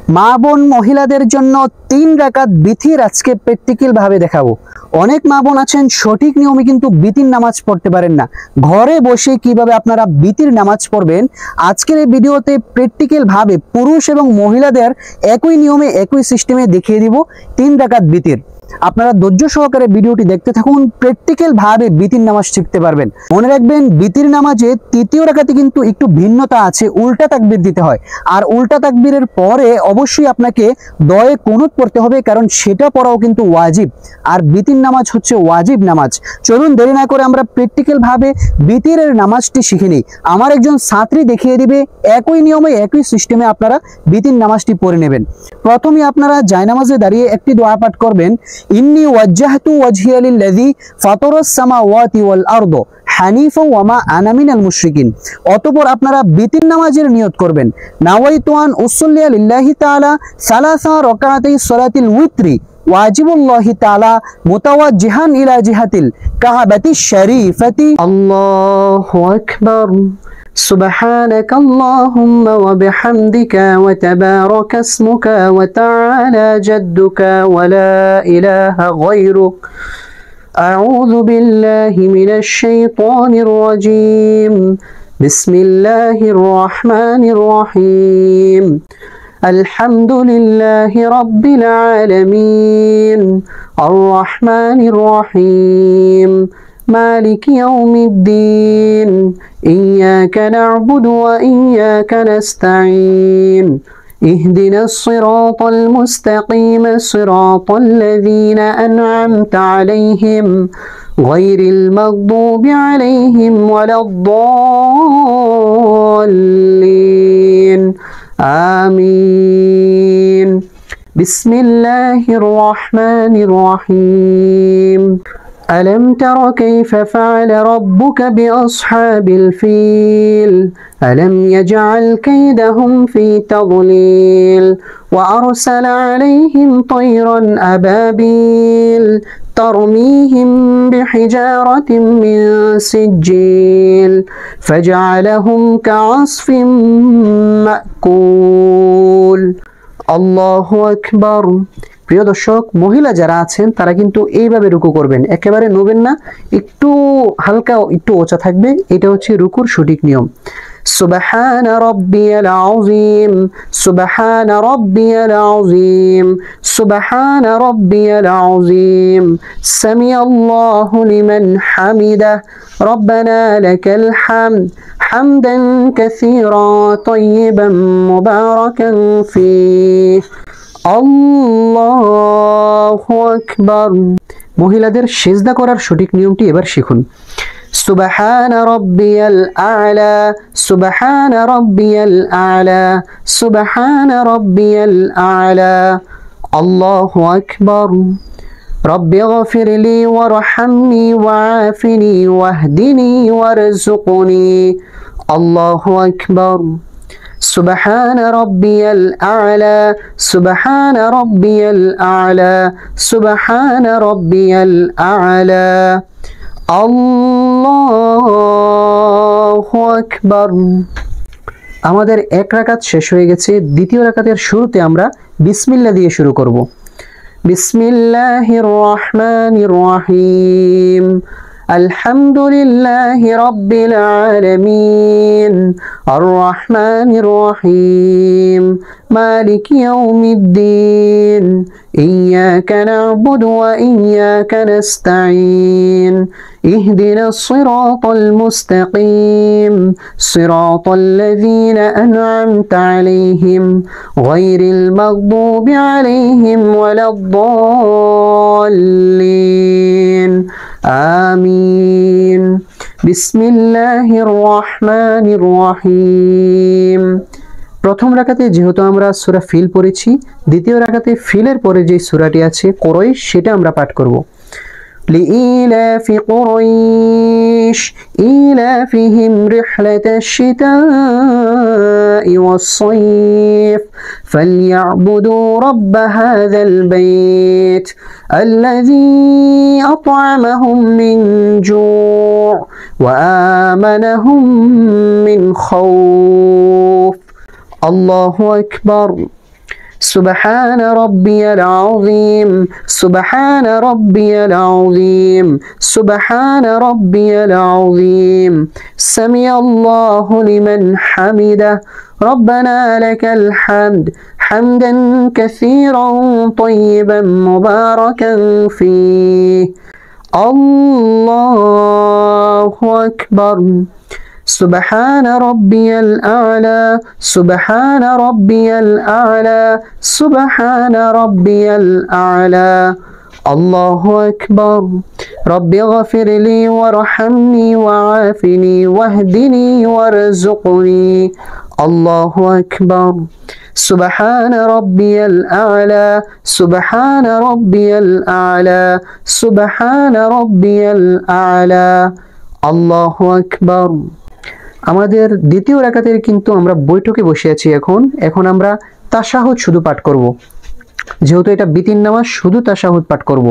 মা বোন মহিলাদের জন্য 3 রাকাত বিতির আজকে প্র্যাকটিক্যাল ভাবে দেখাবো। অনেক মা বোন আছেন সঠিক নিয়মে কিন্তু বিতির নামাজ পড়তে পারেন না। ঘরে বসে কিভাবে আপনারা বিতির নামাজ পড়বেন আজকের এই ভিডিওতে প্র্যাকটিক্যাল ভাবে পুরুষ এবং মহিলাদের একই নিয়মে একই সিস্টেমে দেখিয়ে দিব 3 রাকাত বিতির। আপনারা ধৈর্য সহকারে ভিডিওটি দেখতে থাকুন, প্র্যাকটিক্যাল ভাবে বিতির নামাজ শিখতে পারবেন। মনে রাখবেন বিতির নামাজে তৃতীয় রাকাতে কিন্তু একটু ভিন্নতা আছে, উল্টা তাকবীর দিতে হয়। আর উল্টা তাকবীরের পরে অবশ্যই আপনাকে দয়ে কুনুত পড়তে হবে, কারণ সেটা পড়াও কিন্তু ওয়াজিব। আর বিতির নামাজ হচ্ছে ওয়াজিব নামাজ। চলুন দেরি না করে আমরা প্র্যাকটিক্যাল ভাবে বিতিরের নামাজটি শিখে নিই। আমার একজন ছাত্রী দেখিয়ে দিবে, একই নিয়মে একই সিস্টেমে আপনারা বিতির নামাজটি পড়ে নেবেন। প্রথমে আপনারা জায়নামাজে দাঁড়িয়ে একটি দোয়া পাঠ করবেন, ইন্নী ওয়াজ্জাহতু ওয়াজহিয়া লিল্লাযী ফাতারাস সামাওয়াতি ওয়াল আরদ হানিফা ওয়া মা আনা মিনাল মুশরিকিন। অতঃপর আপনারা বিতির নামাজের নিয়ত করবেন, নাওয়াইতু আন উসাল্লি লিল্লাহি তাআলা সালাসা রাকাতাই সালাতিল উইত্রি ওয়াজিবুল্লাহি তাআলা মুতাওয়াজ্জিহান ইলা জিহাতিল কাবাতিশ শরীফাতি। আল্লাহু আকবার। سبحانك اللهم وبحمدك وتبارك اسمك وتعالى جدك ولا إله غيرك. أعوذ بالله من الشيطان الرجيم. بسم الله الرحمن الرحيم. الحمد لله رب العالمين الرحمن الرحيم مالك يوم الدين إياك نعبد وإياك نستعين اهدنا الصراط المستقيم صراط الذين أنعمت عليهم غير المغضوب عليهم ولا الضالين آمين. بسم الله الرحمن الرحيم. ألم تر كيف فعل ربك بأصحاب الفيل ألم يجعل كيدهم في تضليل وأرسل عليهم طيرا أبابيل ترميهم بحجارة من سجيل فجعلهم كعصف مأكول. الله أكبر. প্রিয় দর্শক, মহিলা যারা আছেন তারা কিন্তু এইভাবে রুকু করবেন, একেবারে নবেন না, একটু হালকা একটু ওচা থাকবে। এটা হচ্ছে রুকুর সঠিক নিয়ম। সুবহান রাব্বিয়াল আযীম সুবহান রাব্বিয়াল আযীম সুবহান রাব্বিয়াল আযীম সামিআল্লাহু লিমান হামিদাহ রব্বানা লাকাল হামদ হামদান কাসীরা তাইয়িবান মুবারাকান ফীহ। আল্লাহু আকবার। মহিলাদের সিজদা করার সঠিক নিয়মটি এবার শিখুন। সুবহান রাব্বিয়াল আ'লা সুবহান রাব্বিয়াল আ'লা সুবহান রাব্বিয়াল আ'লা। আল্লাহু আকবার। রব্বি গফিরলি ওয়ারহামনি ওয়াআফিনি ওয়াহদিনি ওয়ারযুকনি। আল্লাহু আকবার। سبحان ربي الأعلى سبحان ربي الأعلى سبحان ربي الأعلى. আল্লাহু আকবার। আমাদের এক রাকাত শেষ হয়ে গেছে। দ্বিতীয় রাকাতের শুরুতে আমরা বিসমিল্লাহ দিয়ে শুরু করব। বিসমিল্লাহির রহমানির রহিম। الحمد لله رب العالمين الرحمن الرحيم مالك يوم الدين إياك نعبد وإياك نستعين اهدنا الصراط المستقيم صراط الذين أنعمت عليهم غير المغضوب عليهم ولا الضالين آمين. بسم الله الرحمن الرحيم. প্রথম রাকাতে যেহেতু আমরা সূরা ফিল পড়েছি, দ্বিতীয় রাকাতে ফিলের পরে যে সূরাটি আছে কুরাইশ, সেটা আমরা পাঠ করব। لإيلاف قريش إيلافهم رحلة الشتاء والصيف فليعبدوا رب هذا البيت الذي أطعمهم من جوع وآمنهم من خوف. الله أكبر. سبحان ربي العظيم سبحان ربي العظيم سبحان ربي العظيم سمع الله لمن حمده ربنا لك الحمد حمدا كثيرا طيبا مباركا فيه الله أكبر سبحان ربي الأعلى سبحان ربي الأعلى سبحان ربي الأعلى الله أكبر رب اغفر لي وارحمني وعافني واهدني وارزقني الله أكبر سبحان ربي الأعلى سبحان ربي الأعلى سبحان ربي الأعلى الله أكبر আমাদের দ্বিতীয় রাকাতের কিন্তু আমরা বৈঠকে বসে আছি এখন আমরা তাশাহুদ শুধু পাঠ করব যেহেতু এটা বিতির নামাজ শুধু তাশাহুদ পাঠ করব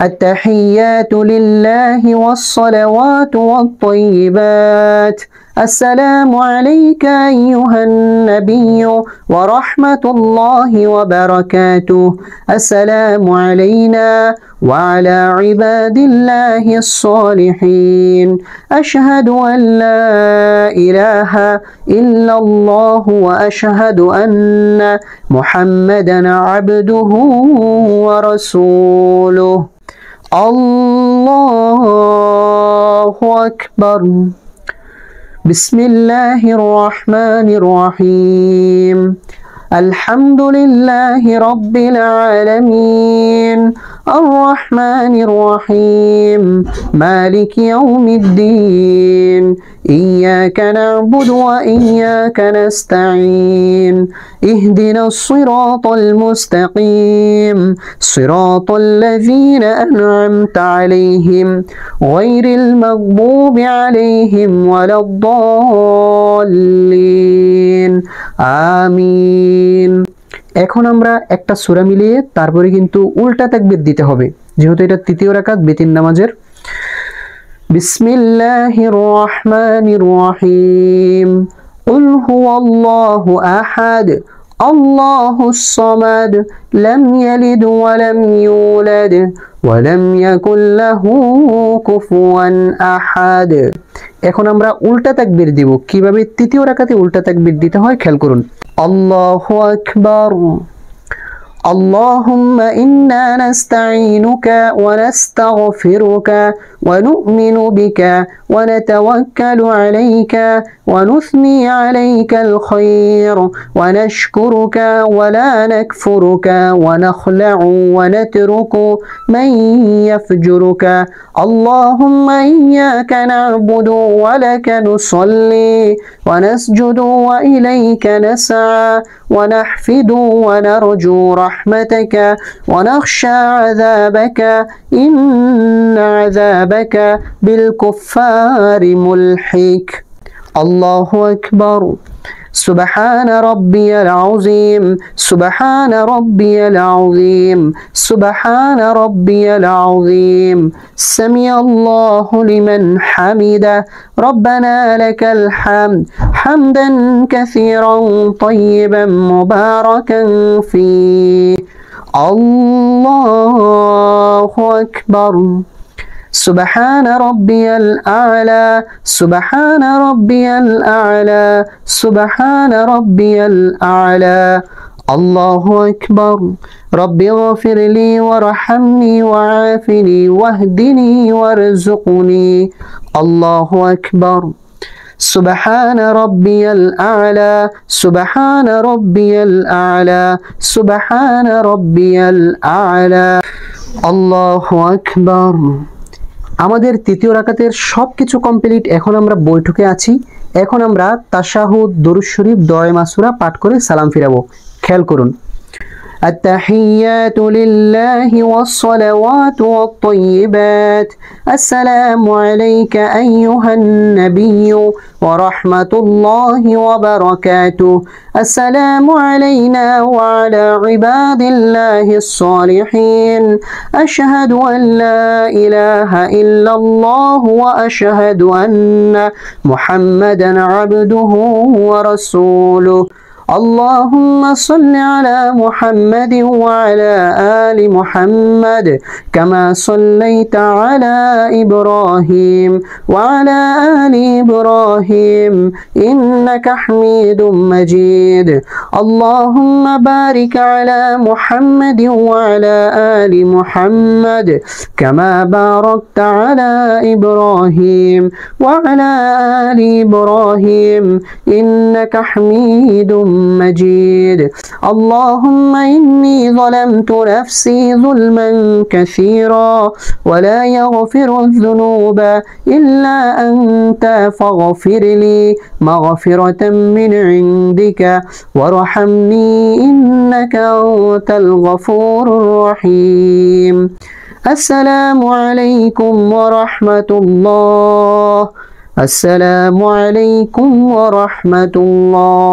التحيات لله والصلوات والطيبات السلام عليك أيها النبي ورحمة الله وبركاته السلام علينا وعلى عباد الله الصالحين أشهد أن لا إله إلا الله وأشهد أن محمدا عبده ورسوله الله أكبر بسم الله الرحمن الرحيم الحمد لله رب العالمين الرحمن الرحيم مالك يوم الدين إياك نعبد وإياك نستعين اهدنا الصراط المستقيم صراط الذين أنعمت عليهم غير المغضوب عليهم ولا الضالين آمين এখন আমরা একটা সূরা মিলিয়ে তারপরে কিন্তু উল্টা তাকবীর দিতে হবে যেহেতু এটা তৃতীয় রাকাত বিতির নামাজের বিসমিল্লাহির রহমানির রহিম কুল হুয়াল্লাহু আহাদ আল্লাহুস সামাদ লাম ইয়ালিদ ওয়া লাম ইউলাদ ওয়া লাম ইয়াকুল লাহু কুফুয়ান আহাদ এখন আমরা উল্টা তাকবীর দিব কিভাবে তৃতীয় রাকাতে উল্টা তাকবীর দিতে হয় খেয়াল করুন আল্লাহু আকবার اللهم إنا نستعينك ونستغفرك ونؤمن بك ونتوكل عليك ونثني عليك الخير ونشكرك ولا نكفرك ونخلع ونترك من يفجرك اللهم إياك نعبد ولك نصلي ونسجد وإليك نسعى ونحفد ونرجو رحمتك ونخشى عذابك إن عذابك بالكفار ملحق الله أكبر سبحان ربي العظيم سبحان ربي العظيم سبحان ربي العظيم سمع الله لمن حمده ربنا لك الحمد حمدا كثيرا طيبا مباركا فيه الله أكبر سبحان ربي الأعلى سبحان ربي الأعلى سبحان ربي الأعلى الله أكبر رب اغفر لي وارحمني وعافني واهدني وارزقني الله أكبر سبحان ربي الأعلى سبحان ربي الأعلى سبحان ربي الأعلى الله أكبر আমাদের তৃতীয় রাকাতের সবকিছু কমপ্লিট এখন আমরা বৈঠকে আছি এখন আমরা তাশাহুদ দরুদ শরীফ দোয়া মাসুরা পাঠ করে সালাম ফিরাবো খেয়াল করুন التحيات لله والصلوات والطيبات السلام عليك أيها النبي ورحمة الله وبركاته السلام علينا وعلى عباد الله الصالحين أشهد أن لا إله إلا الله وأشهد أن محمدا عبده ورسوله اللهم صل على محمد وعلى آل محمد كما صليت على إبراهيم وعلى آل إبراهيم إنك حميد مجيد اللهم بارك على محمد وعلى آل محمد كما باركت على إبراهيم وعلى آل إبراهيم إنك حميد مجيد اللهم إني ظلمت نفسي ظلما كثيرا ولا يغفر الذنوب إلا أنت فاغفر لي مغفرة من عندك وارحمني إنك أنت الغفور الرحيم. السلام عليكم ورحمة الله. السلام عليكم ورحمة الله.